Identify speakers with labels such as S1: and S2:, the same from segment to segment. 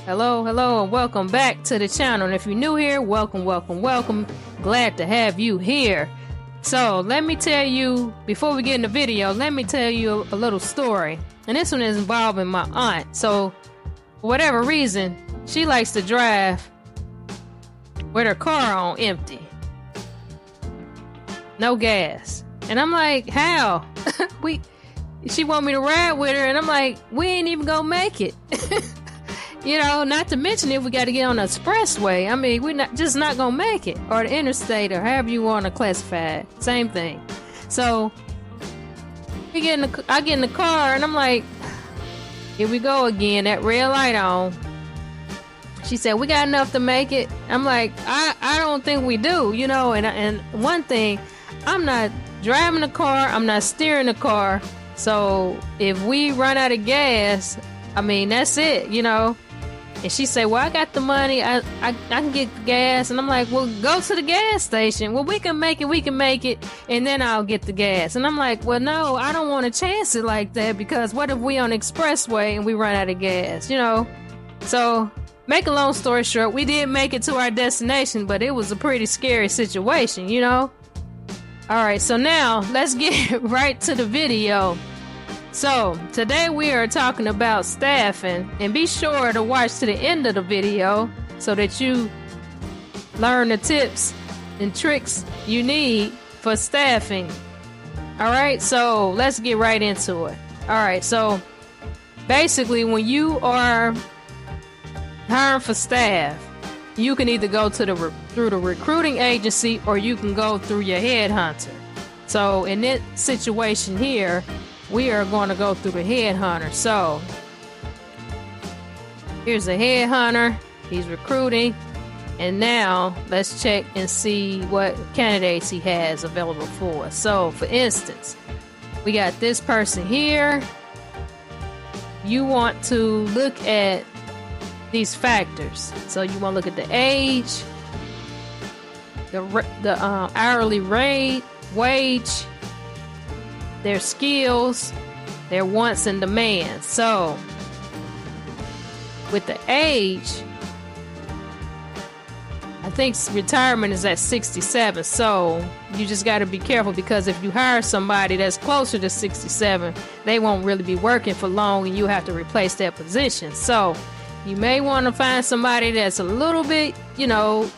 S1: Hello, and welcome back to the channel. And if you're new here, welcome. Glad to have you here. So let me tell you, before we get in the video, let me tell you a little story. And this one is involving my aunt. So for whatever reason, she likes to drive with her car on empty. No gas. And I'm like, how? She want me to ride with her, and I'm like, we ain't even gonna make it. You know, not to mention if we got to get on the expressway. I mean, we're not gonna make it, or the interstate, or however you want to classify it. Same thing. So I get in the car, and I'm like, here we go again. That red light on. She said, we got enough to make it. I'm like, I don't think we do. You know, and one thing, I'm not driving the car. I'm not steering the car. So if we run out of gas, I mean, that's it, you know. And she said, well, I got the money. I can get the gas. And I'm like, well, go to the gas station. Well, we can make it. And then I'll get the gas. And I'm like, well, no, I don't want to chance it like that, because what if we on the expressway and we run out of gas, you know? So make a long story short, we did make it to our destination, but it was a pretty scary situation, you know? All right, so now let's get right to the video. So today we are talking about staffing, and be sure to watch to the end of the video so that you learn the tips and tricks you need for staffing. All right, so let's get right into it. All right, so basically when you are hiring for staff, you can either go to through the recruiting agency, or you can go through your headhunter. So in this situation here, we are going to go through the headhunter. So here's a headhunter. He's recruiting. And now let's check and see what candidates he has available for us. So for instance, we got this person here. You want to look at these factors. So you want to look at the age, the hourly rate, wage, their skills, their wants and demands. So with the age, I think retirement is at 67. So you just got to be careful, because if you hire somebody that's closer to 67, they won't really be working for long, and you have to replace that position. So you may want to find somebody that's a little bit, you know,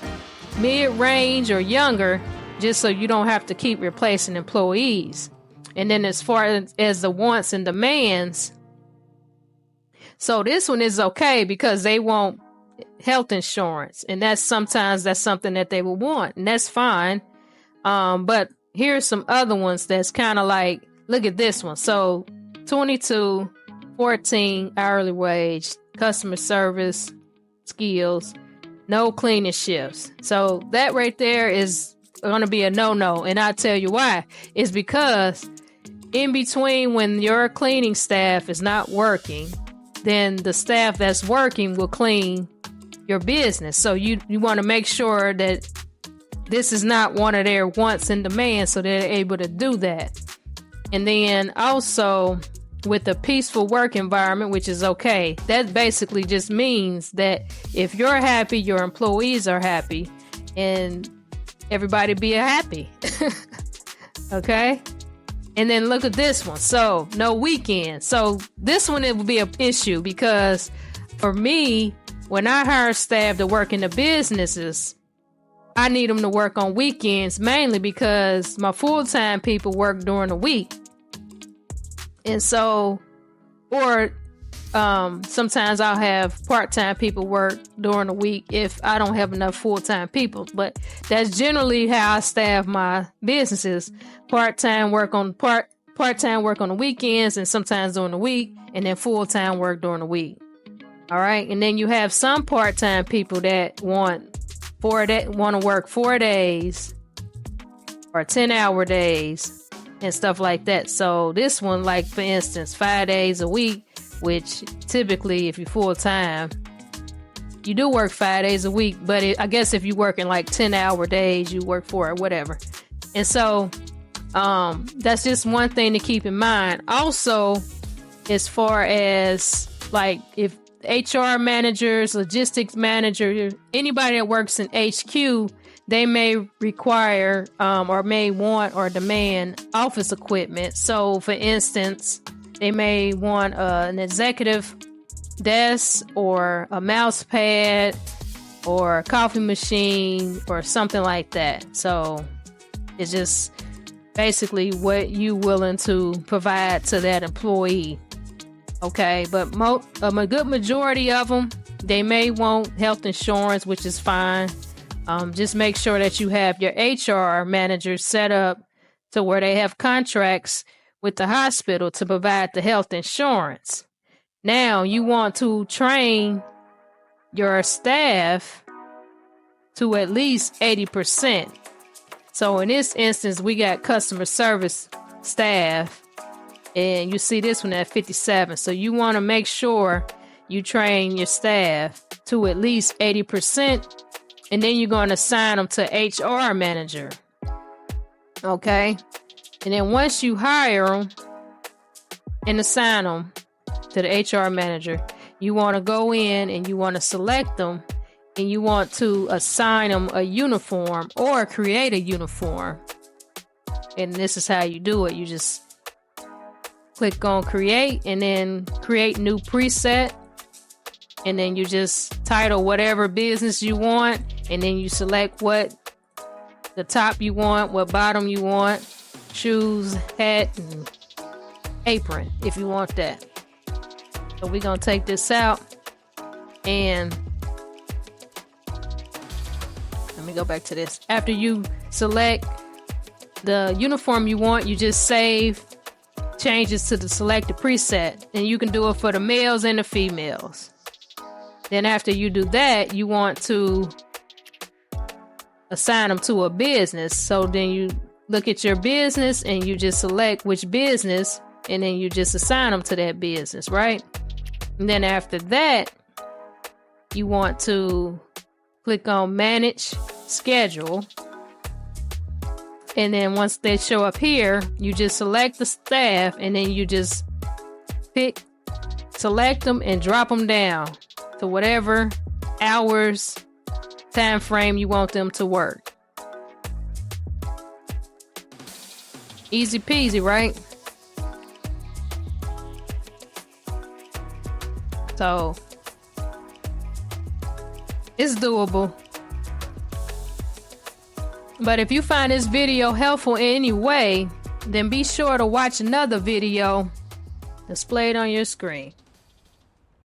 S1: mid-range or younger, just so you don't have to keep replacing employees. And then as far as the wants and demands, so this one is okay because they want health insurance, and that's something that they will want, and that's fine. But here's some other ones that's kind of like, look at this one. So 22, 14 hourly wage, customer service skills, no cleaning shifts. So that right there is going to be a no-no, and I'll tell you why. It's because in between, when your cleaning staff is not working, then the staff that's working will clean your business. So you want to make sure that this is not one of their wants and demands, so they're able to do that. And then also with a peaceful work environment, which is okay. That basically just means that if you're happy, your employees are happy, and everybody be happy. Okay? And then look at this one. So no weekends. So this one, it will be an issue, because for me, when I hire staff to work in the businesses, I need them to work on weekends, mainly because my full-time people work during the week. And so, or sometimes I'll have part-time people work during the week if I don't have enough full-time people. But that's generally how I staff my businesses. Part-time work on the weekends, and sometimes during the week, and then full-time work during the week. All right. And then you have some part-time people that want to work 4 days or 10-hour days and stuff like that. So this one, like for instance, 5 days a week, which typically if you're full-time, you do work 5 days a week. But I guess if you work in like 10-hour days, you work 4 or whatever. And so that's just one thing to keep in mind. Also, as far as like if HR managers, logistics managers, anybody that works in HQ, they may require or may want or demand office equipment. So, for instance, they may want an executive desk or a mouse pad or a coffee machine or something like that. So, it's just basically what you willing to provide to that employee. Okay, but a good majority of them, they may want health insurance, which is fine. Just make sure that you have your HR manager set up to where they have contracts with the hospital to provide the health insurance. Now, you want to train your staff to at least 80%. So in this instance, we got customer service staff, and you see this one at 57. So you want to make sure you train your staff to at least 80%, and then you're going to assign them to HR manager. Okay? And then once you hire them and assign them to the HR manager, you want to go in and you want to select them, and you want to assign them a uniform or create a uniform. And this is how you do it. You just click on create and then create new preset. And then you just title whatever business you want. And then you select what the top you want, what bottom you want, shoes, hat, and apron if you want that. So we're going to take this out and let me go back to this. After you select the uniform you want, you just save changes to the selected preset. And you can do it for the males and the females. Then after you do that, you want to assign them to a business. So then you look at your business and you just select which business, and then you just assign them to that business, right? And then after that, you want to click on manage schedule. And then once they show up here, you just select the staff, and then you just select them and drop them down to whatever hours, time frame you want them to work. Easy peasy, right? So it's doable. But if you find this video helpful in any way, then be sure to watch another video displayed on your screen.